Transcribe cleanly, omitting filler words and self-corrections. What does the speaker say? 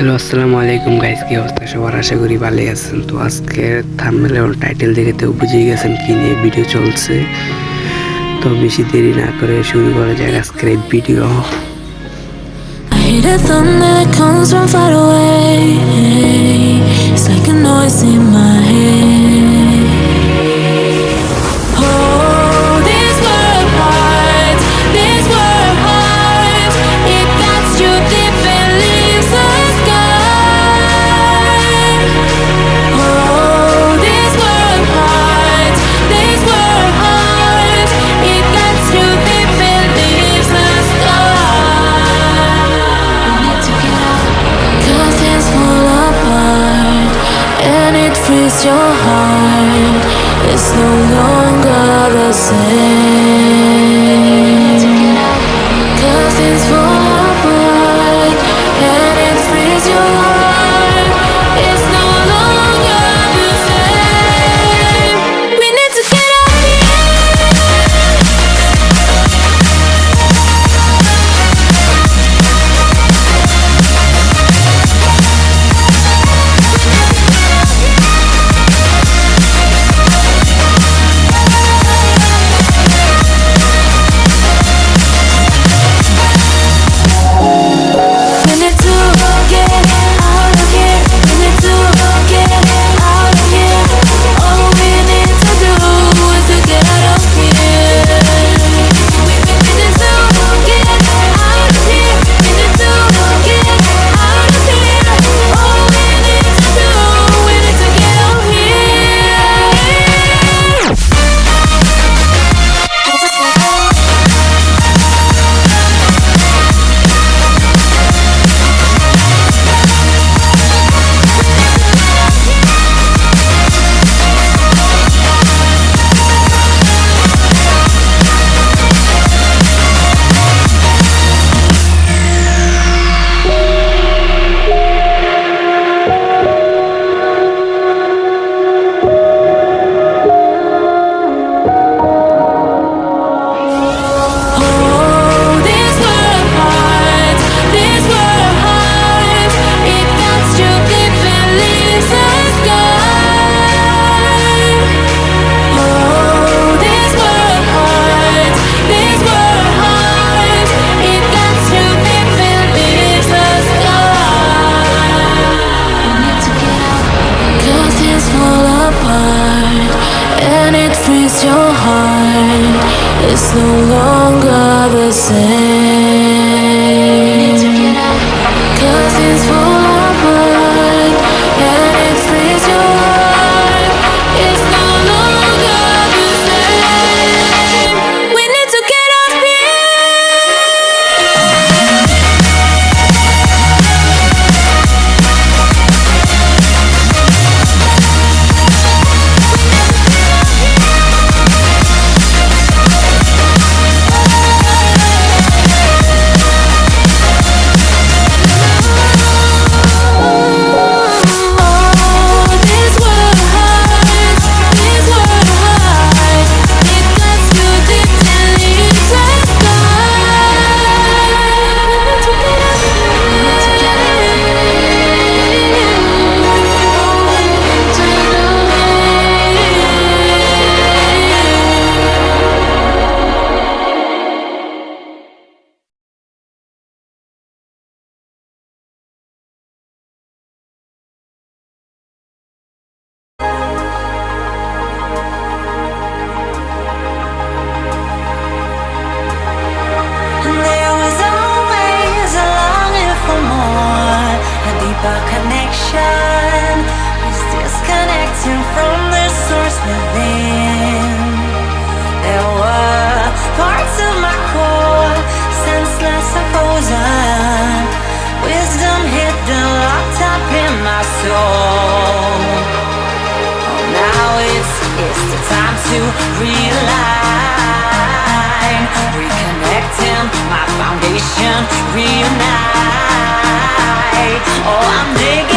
Hello, আসসালামু আলাইকুম guys. কি অবস্থা সবার? আশা করি ভালোই আছেন। তো আজকের থাম্বনেল এবং টাইটেল দেখে তো বুঝেই গেছেন কি নিয়ে ভিডিও চলছে। তো বেশি দেরি না করে শুরু করা যাক আজকের এই video. I hear the thunder that comes from far away. It's like a noise in my head. Oh, this world heart, this world heart, it cuts you deep and leaves the sky. Oh, this world heart, it cuts you deep and leaves the sky. Curtains fall apart and it frees your heart. It's no longer the same. Curtains fall apart and it frees your heart. It's no longer the same. We need to get out of We need to get out of here. We need to get out of here. All we need to do is to get out of here. We need to get out of here. We need to get out of here. All we need to do, we need to get out of Oh, this world heart, it cuts you deep and leaves the sky. Oh, this world heart, it cuts you deep and leaves the sky. Curtains fall apart and it frees your heart. It's no longer the same. Curtains fall apart and it frees your heart. It's no longer the same. We need to get out Oh, this world heart, it cuts you deep and leaves the There was always a longing for more, a deeper connection. Was disconnecting from the source within. There were parts of my core, senseless and frozen. Wisdom hidden, locked up in my soul. Oh, now it's the time to realign, reconnecting my foundation, reunite. Oh, I'm digging